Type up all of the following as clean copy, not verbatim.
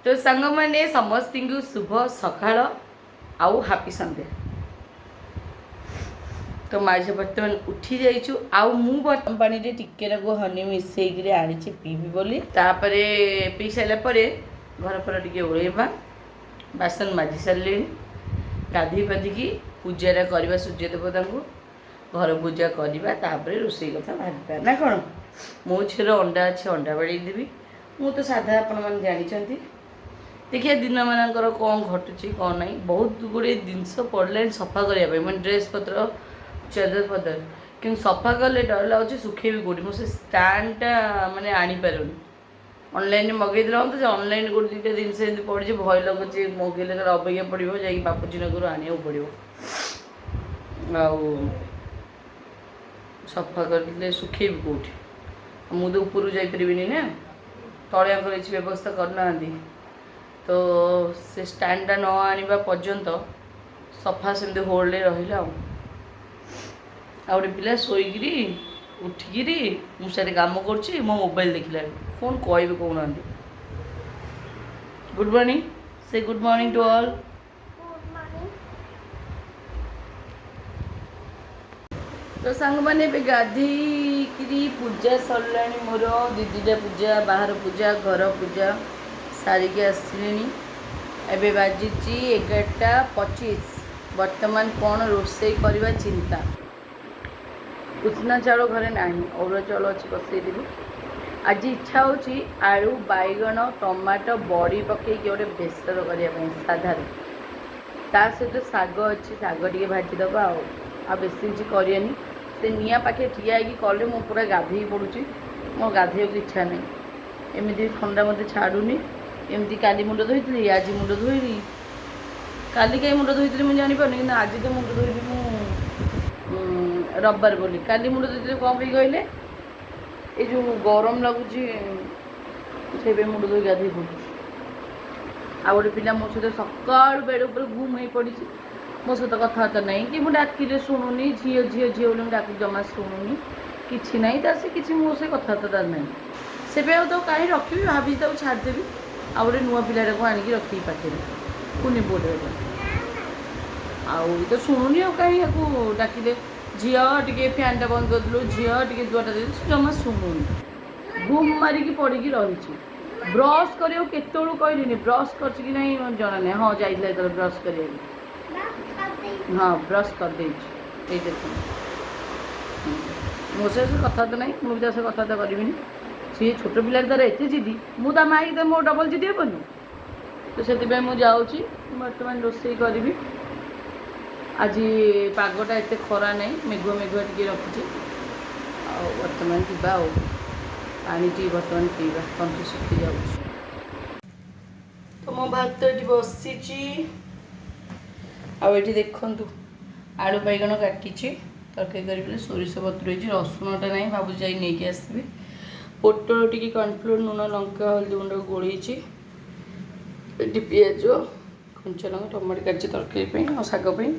तो सांग मैंने समस्त को शुभ सकाळ आउ हापी संडे। तो माझे बर्तमान उठी जाइछु आउ मु बर्तन पानी रे टिके नको हनी मिसई करे आनी छि पीबी बोली तापरे पी साइला परे घर पर टिके ओळेबा बासन माजी सारले गाधी पाधी की पूजा करवा सूर्य देवता को घर पूजा करवा तापरे रोसई कथा भाबा ना कोन मो छेर अंडा अछि अंडा बाड़ी देबी मु तो साधा अपन मन जानि छथि देखिए दिन मानकर कौन घटुची कौन नहीं बहुत गुड़े जिनस पड़े सफा करने मैं ड्रेस पत्र चादर पदर कि सफा कले डर लगे सुखेबी कौटी मुझे स्टाण्डटा मानने आनीपार ऑनलाइन मगेद तो ऑनलाइन गोटे दुटा जिन पड़ी भय लगुच मगेले अपेक्षा पड़ो जा बापूजी नगर आने पड़ो सफा कर सुखेबी कौटी मुझे ऊपर जापरि ना तले किसी व्यवस्था करना तो से स्टैंडा न आनिबा पर्यंत सफा सेमती होल्ड रहिला गोटे पिला शोकरी उठिकी मुझे काम कर मो मोबाइल देखला फोन कह कहना गुड मॉर्निंग से गुड मॉर्निंग टू ऑल। तो सांग मैंने गाधी पूजा सरला मोर दीदीटा पूजा बाहर पूजा घर पूजा सारिकी आसली एबे बाजी 11:25 वर्तमान कौन रोसई करवा चिंता उष्णा चाउल घरे ना अरुआ चाउल अच्छी बसईदेवी आज इच्छा होची आलू बैगण टमाटो बड़ी पकई गोटे बेसर करने साधार ता सहित शाग अच्छी शाग टे भाजीदबा आ बेसी किसी करानी से निआ पाखे ठिया कले मो पूरा गाधे पड़ुची मो गाधे इच्छा नहीं एमती ठंडा मत छाड़ूनी एमती काली मुंड धोई आज मुंड धोईली काली कहीं मुंड धोई मुझे जापार कि आज तो मुंड धोईली रविवार बोली काली मुंड धोई कौन पे कहले ये जो गरम लगुच से मुंड धोई गाधे पड़ू आ गोटे पिला मो सहित सका बेड उपर घूम हो पड़ी मो सहित कथबार्ता नहीं कि मुझे डाकिले शुणुनी झील झील झील बोली डाक जमा शुणुनी कि ना से किसी मो से कथबार्ता नहीं से तो कहीं रखी भाभी छाड़देवी आ गोटे नुआ पिला को आणिक रखी पाखे कुनी बोर्ड आउ तो शुणुनी कहीं डाकिले झील टे फैनटा बंद करदेलु झील टे दुआटा दे जमा शुणुनी घुम मारिकी पड़ी रही ब्रश कर कहली ब्रश कर जना नहीं हाँ जाइए ब्रश कर हाँ ब्रश कर देख मो से कथबार्ता नहीं मुझे से कथबार्ता करी सी छोट पिला तार एत जिदी मुझे माई तो मो डबल जिदी हेनी तो से मुझे बर्तमान रोसई करी आज पागटा एत खरा नहीं मेघुआ मेघुआ टी रखी बर्तमान जा पानी टी बर्तमान पीवा तंतु सुखी जा तो मो भात ये बसी आठी देखु आलू बैगण काटी तरकारी कर सोरिष बतुरे रसुणटा नहीं भाव जा नहीं आसबि पोटल टी कॉर्नफ्लोर लुण लंका हल्दी गुंड गोली पिज कंचा लंका टमाटो काटी तरकारी और शागपाई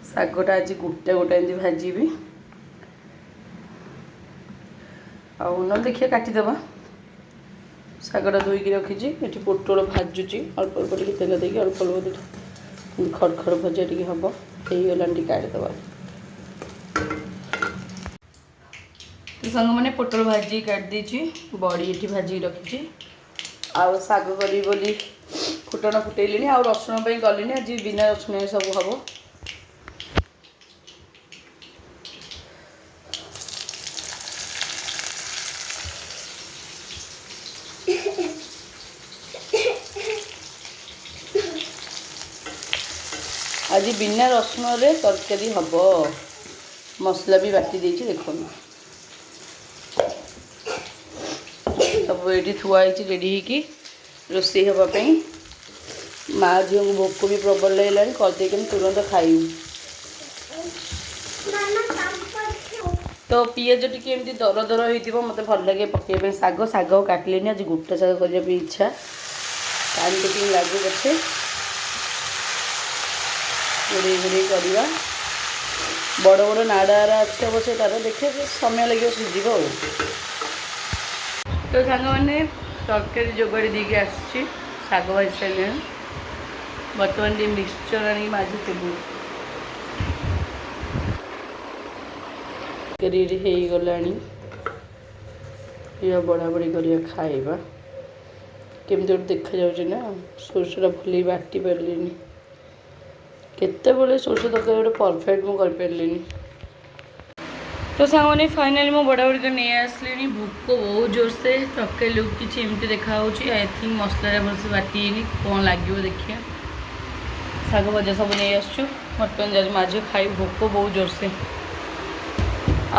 शागटा आज गोटा गोटा एमती भाजी आउ देखिए काटिदेवा शागटा धोईकी रखी ये पोटल भाजुची अल्प अल्प टे तेल देकी अल्प अल्प खड़ खड़ भजा टे हम हो गलानी काटिदेवा तो सांग मैंने पोटल भाजी काट देची बड़ी ये भाजी रखी आउ शाग करी बोली फुटण फुटेली आउ रसुण गली आज बिना रसुण सब हम आज बिना रसुण रे तरकारी हम मसला भी बाटी देछि देखो सब ये थुआई रेडी होगी रोसई हाँपाई माँ झील को भोक भी प्रबल लगला करदे तुरंत खाइबू तो पिज टी एमती दर दर हो मत भल लगे पकड़ शाग शाग काटिले आज गोटा शाग करने इच्छा टाइम टेकिंग लागू पछे गुड़े गुड़े करवा बड़ बड़ नाड़ा अच्छे अवश्य तार देखिए समय लगे सीझ तो सांग मैंने तरकारी जोगाड़ी देके ଶାଗ ଭାଜି ସାରିଲେଣି। ବର୍ତ୍ତମାନ ଟିକେ ମିକ୍ସଚର ଆଣିକି ମାଝି ଚୁବୁଛି। ରେଡ଼ି ହେଇଗଲାଣି। ଇଏ ବଢ଼ାବଢ଼ି କରିବା ଖାଇବା। କେମିତି ଗୋଟେ ଦେଖାଯାଉଛି ନା, ସୋରିଷଟା ଭୁଲି ବାଟି ପାରିଲିନି। କେତେବେଳେ ସୋରିଷ ତରକାରୀ ଗୋଟେ ପରଫେକ୍ଟ ମୁଁ କରିପାରିଲିନି। तो सांगने फाइनाली मो बड़ा बड़ी नहीं आसली भोक बहुत जोरसे तरकारी लुक किसी एमती देखा आई थिंक मसला भलसे बाटी कौन लगे देखिए शाग भजा सब नहीं आसचु मटन जा माझ खाई भोक बहुत जोरसे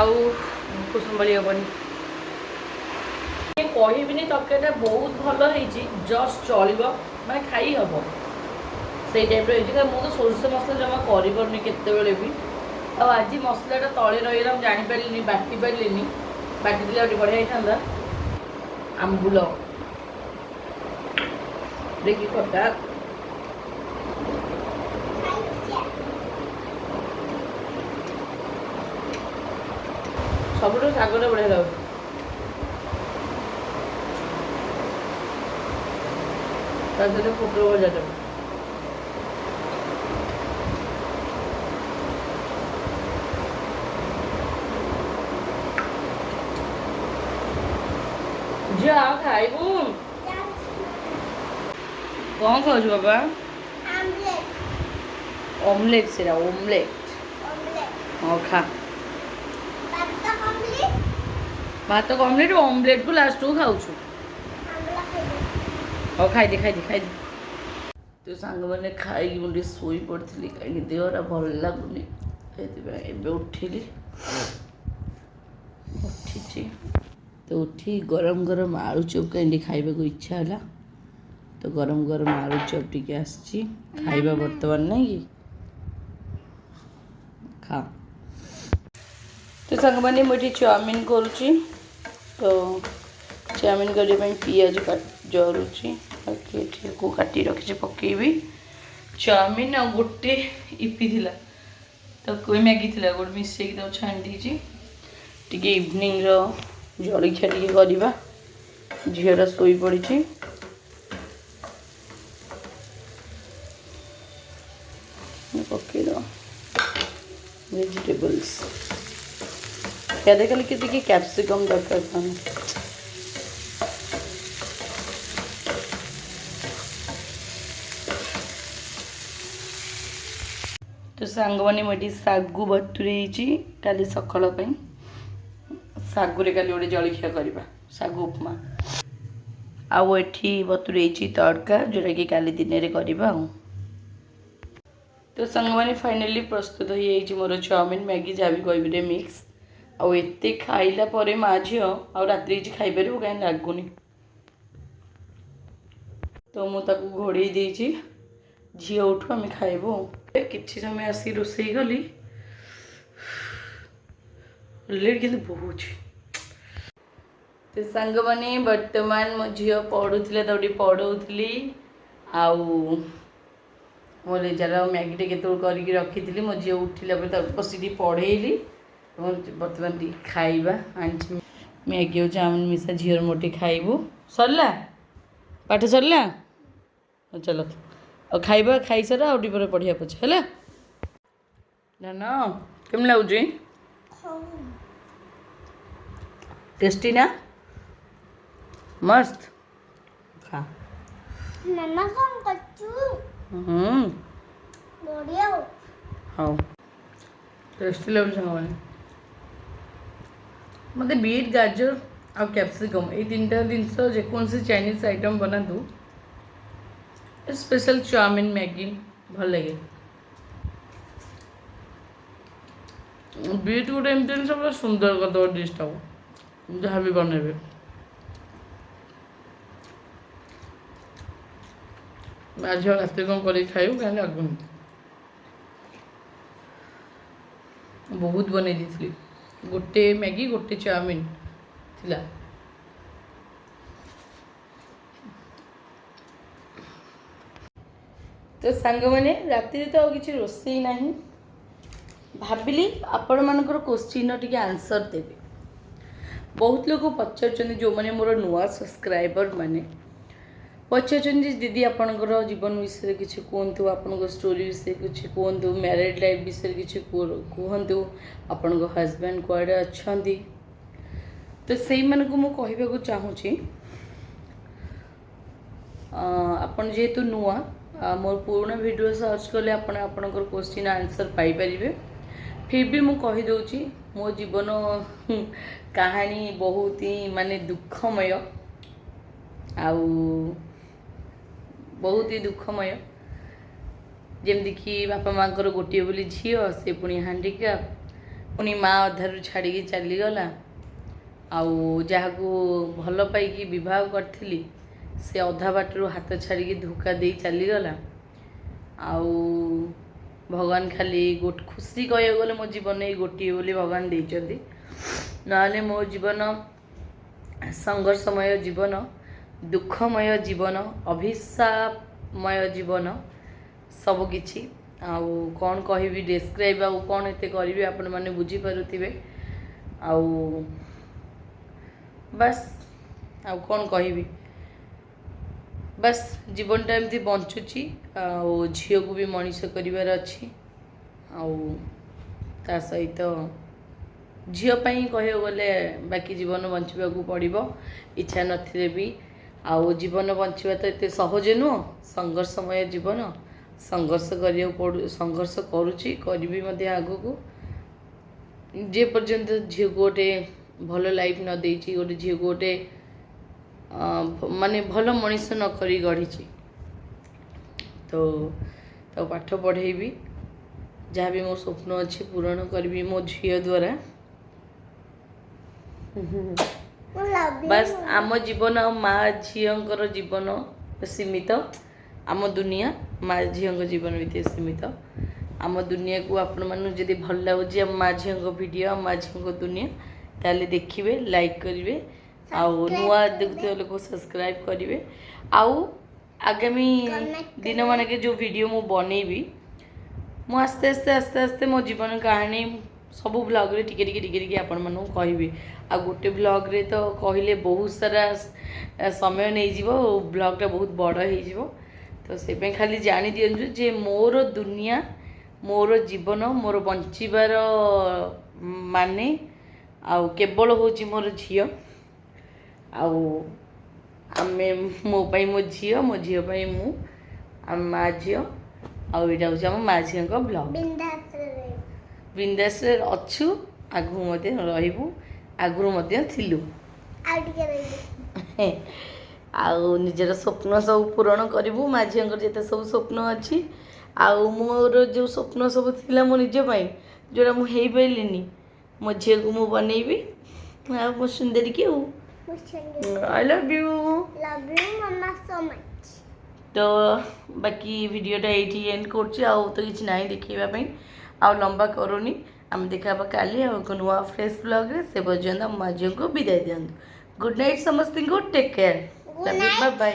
आउ भोक संभाली हेनी कहबी तरकारीटा बहुत भल होती जस्ट चलो मैं खाई हम से टाइप मुझे सोरिष मसला जमा कर भी आज मसलाटा तले रहीगला जापारे बाटी पारे बाटी दिले बढ़िया होता आंबुल देखिए खटा सब शागटा बढ़िया लगे पोटल भजा जा खाइबू कौन खाऊ बाबा ऑमलेट से ऑमलेट हाँ खा भात तो ऑमलेट ऑमलेट को लास्ट को खाऊ हाँ खाई दे तो सांग मैंने खाई मुझे शोई पड़ी कहीं देहरा भल लगुनि उठिली उठी तो उठी गरम गरम आलू चॉप कहीं खाइबा को इच्छा है तो गरम गरम आलू चॉप टी आसी खाइबा बर्तमान नहीं कि खा तो सांग मैंने मुझे चाउमीन करुच्ची तो चाउमीन करने पियाज जरुची को काटी रखी पकेबी चाउमीन आ गोटे इपी थिला तो कोई मैगी थिला गोटे मिसेक तो छाणी देची टिके इवनिंग रो जलखिया टे करवा झीटा शोई पड़ी पकईद वेजिटेबल्स क्या खाली के कैप्सिकम दरकार था तो सांग मैंने मुझे सागु बतुरे काली सकाल सागुरे काली गोटे जलखिया करवा सागु उपमा आउ एठी बतुरे तड़का जोटा कि काली दिन में करवा तो सांग मैंने फाइनाली प्रस्तुत हो मोर चाउमीन मैगी जहाँ भी कह मिक्स आउ एते खाइला परे माँ झी आ रात्रि किसी खाईपर कहीं लगुनि तो मुझे घोड़े देती झी उठू आम खाइबू कि समय आसिक रोसे गली लेट के बहुत तो सांग मैंने बर्तमान मो झी पढ़ुले तो पढ़ौली आउ मो रेजार मैगी के रखी मो झी उठिला बस पढ़ेली बर्तमान खाइबा मैगी और चाउमिन मिसा झीर मोटे खाइबू सरला पाठ सरला चलो और खाइबा खाई सारा आउटी पर पढ़िया पछे है ना केम लगुच टेस्टी ना मस्त खा मम्मा कौन कच्चू बढ़िया हाँ टेस्टी लगुच मत बीट गाजर आ कैप्सिकम ये तीन टा जिनस जेकोसी चाइनीज आइटम बनातु स्पेशल चाउमीन मैगी भल लगे बीट गोटे एमती जिन पूरा सुंदर करदे डिशटा जहाँ भी बनइबे आज रात कौन कर खाइबू कहीं लगुनि बहुत बन गोटे मैगी गोटे चाउमीन थिला तो सांग मैंने राति तो किसी रोसे ना भाविली आपण मानकर क्वेश्चन टी आंसर देवे बहुत लोग पचार जो मैंने मोर नुआ सब्सक्राइबर माने पचारुछन्ति दीदी आपणकर जीवन विषय किसी कहतु आपण स्टोरी विषय किसी कहतु मैरिड लाइफ विषय किसी कहतु आपण हजबैंड कुआडे अच्छा तो से मन को मुझे कहवाक चाहूँगी आपण जेहेतु नुआ मोर पुराना वीडियो सर्च कले आपणकर क्वेश्चन आंसर पाइपर फिर भी मुझे कहीदे मो जीवन कहानी बहुत ही माने दुखमय आउ बहुत ही दुखमय जमती कि बापा माँ गोटे बोली झी से पुणी हांडिक्याप पुणी माँ अधारू छाड़ी चलीगला आउ जहाँ को भल पाई विवाह करी से अधा बाटर हाथ छाड़ी धोखा दे चलीगला आउ भगवान खाली गोट खुशी कह गले मो जीवन ये गोटे बोली भगवान देइचंती ना मो जीवन संघर्षमय जीवन दुखमय जीवन अभिशापमय जीवन सबकि आउ कौन कहि डिस्क्राइब आउ कौन एते करी आपण मैंने बुझीपे आउ बस आउ कौन कहि बस जीवनटा एमती बंचुची आउ झील को भी मनीष करार अच्छी आउ ता सहित झीपाई कह गले बाकी जीवन बंचवाक पड़ो इच्छा नथिले भी आउ जीवन बंचवा तो एत सहज नुह संघर्षमय जीवन संघर्ष कर संघर्ष करुच्ची करी आगू जे पर्यंत झील को गोटे भल लाइफ न देची गोटे झील को गोटे माने भल मनीष न करी गढ़ी तो पाठ पढ़ेबी जहाँ भी मो स्वप्न अच्छी पूरण करी मो झील द्वारा बस आम जीवन माँ झीर जीवन सीमित आम दुनिया माँ झील जीवन भितर सीमित आम दुनिया को आपण मानू जदि भल लगुच माँ झील वीडियो माँ झील दुनिया ताले देखिए लाइक करेंगे आउ नुआ देखते लोग सब्सक्राइब करेंगे आउ आगामी दिन मान के जो वीडियो मु बनैबी मु आस्ते आस्ते आस्ते आस्ते मो जीवन कहानी सब ब्लॉग रे टिके टिके टिके टिके आपण मानू कहबी आ गोटे ब्लॉग रे तो कहले बहुत सारा समय नहीं जीवो ब्लॉग टा बहुत बड़ हो जीवो तो से पे खाली जानी दियंजु जे मोर दुनिया मोर जीवन मोर बंचिबार माने आउ केवल होची मोर झियो आउ आमे मो पाई मो झियो मो झियो पाई मु आम माँ झियो आउ एटा होची आम माँ झियो को ब्लॉग बिंदास रे अच्छु आगु मते रहिबु आगु मते थिलु आउ निजर स्वप्न सब पूरण करूँ माँ झील जिते सब स्वप्न अच्छी आउ मोर जो स्वप्न सब थिला मो निज पाई जोड़ा मु हेई पाइलिनी मो झील को मु बनैबी आ मो सुंदरी के I love you mama so much तो बाकी वीडियोटा ये एंड कर आउ तो किसी ना देखा आउ लंबा करूनी आम देखा काली नुआ फ्रेश ब्लॉग रे से पर्यंत माँ झील को विदाय दिंतु गुड नाइट समस्त को टेक केयर बाय बाय।